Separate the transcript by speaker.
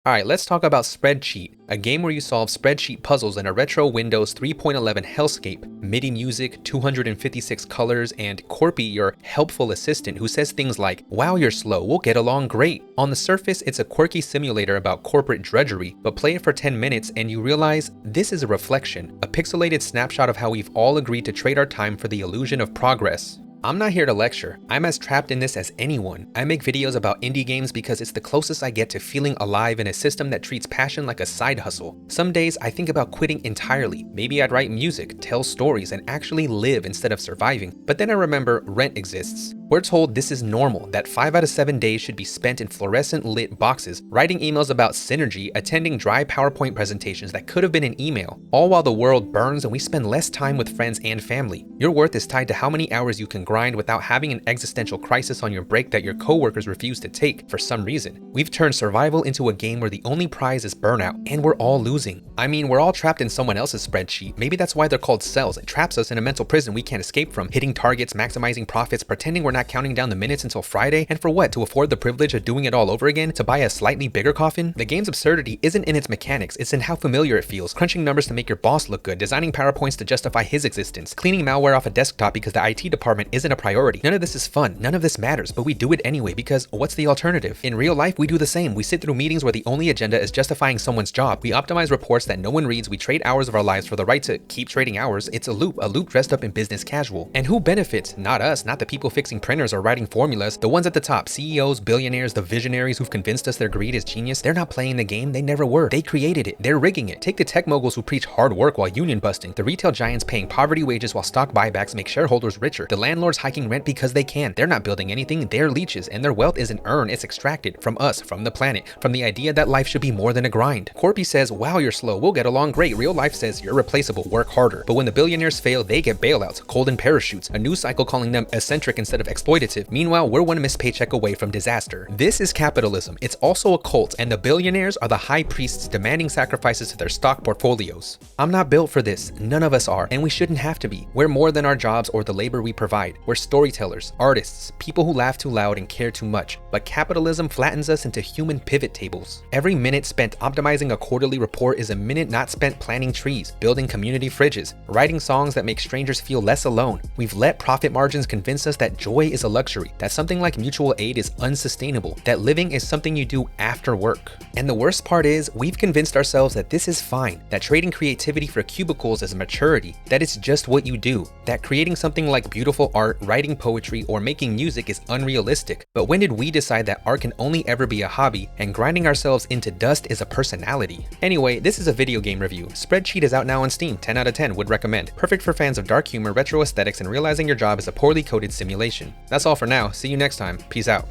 Speaker 1: Alright, let's talk about Spreadsheet, a game where you solve spreadsheet puzzles in a retro Windows 3.11 hellscape, MIDI music, 256 colors, and Corpy, your helpful assistant who says things like, "Wow, you're slow, we'll get along great." On the surface, it's a quirky simulator about corporate drudgery, but play it for 10 minutes and you realize this is a reflection, a pixelated snapshot of how we've all agreed to trade our time for the illusion of progress. I'm not here to lecture. I'm as trapped in this as anyone. I make videos about indie games because it's the closest I get to feeling alive in a system that treats passion like a side hustle. Some days I think about quitting entirely. Maybe I'd write music, tell stories, and actually live instead of surviving. But then I remember Rent exists. We're told this is normal, that 5 out of 7 days should be spent in fluorescent lit boxes, writing emails about synergy, attending dry PowerPoint presentations that could have been an email, all while the world burns and we spend less time with friends and family. Your worth is tied to how many hours you can grind without having an existential crisis on your break that your coworkers refuse to take for some reason. We've turned survival into a game where the only prize is burnout, and we're all losing. I mean, we're all trapped in someone else's spreadsheet. Maybe that's why they're called cells. It traps us in a mental prison we can't escape from, hitting targets, maximizing profits, pretending we're not counting down the minutes until Friday, and for what? To afford the privilege of doing it all over again? To buy a slightly bigger coffin? The game's absurdity isn't in its mechanics, it's in how familiar it feels. Crunching numbers to make your boss look good, designing PowerPoints to justify his existence, cleaning malware off a desktop because the IT department isn't a priority. None of this is fun, none of this matters, but we do it anyway because what's the alternative? In real life, we do the same. We sit through meetings where the only agenda is justifying someone's job. We optimize reports that no one reads. We trade hours of our lives for the right to keep trading hours. It's a loop dressed up in business casual. And who benefits? Not us, not the people fixing printers or writing formulas. The ones at the top, CEOs, billionaires, the visionaries who've convinced us their greed is genius. They're not playing the game, they never were. They created it, they're rigging it. Take the tech moguls who preach hard work while union busting. The retail giants paying poverty wages while stock buybacks make shareholders richer. The landlords hiking rent because they can. They're not building anything, they're leeches, and their wealth isn't earned, it's extracted from us, from the planet, from the idea that life should be more than a grind. Corpy says, "Wow, you're slow, we'll get along great." Real life says, "You're replaceable, work harder." But when the billionaires fail, they get bailouts, golden parachutes, a news cycle calling them eccentric instead of exploitative. Meanwhile, we're one missed paycheck away from disaster. This is capitalism. It's also a cult, and the billionaires are the high priests demanding sacrifices to their stock portfolios. I'm not built for this. None of us are, and we shouldn't have to be. We're more than our jobs or the labor we provide. We're storytellers, artists, people who laugh too loud and care too much. But capitalism flattens us into human pivot tables. Every minute spent optimizing a quarterly report is a minute not spent planting trees, building community fridges, writing songs that make strangers feel less alone. We've let profit margins convince us that joy is a luxury, that something like mutual aid is unsustainable, that living is something you do after work. And the worst part is, we've convinced ourselves that this is fine, that trading creativity for cubicles is maturity, that it's just what you do, that creating something like beautiful art, writing poetry, or making music is unrealistic. But when did we decide that art can only ever be a hobby, and grinding ourselves into dust is a personality? Anyway, this is a video game review. Spreadsheet is out now on Steam, 10 out of 10, would recommend. Perfect for fans of dark humor, retro aesthetics, and realizing your job is a poorly coded simulation. That's all for now, see you next time, peace out.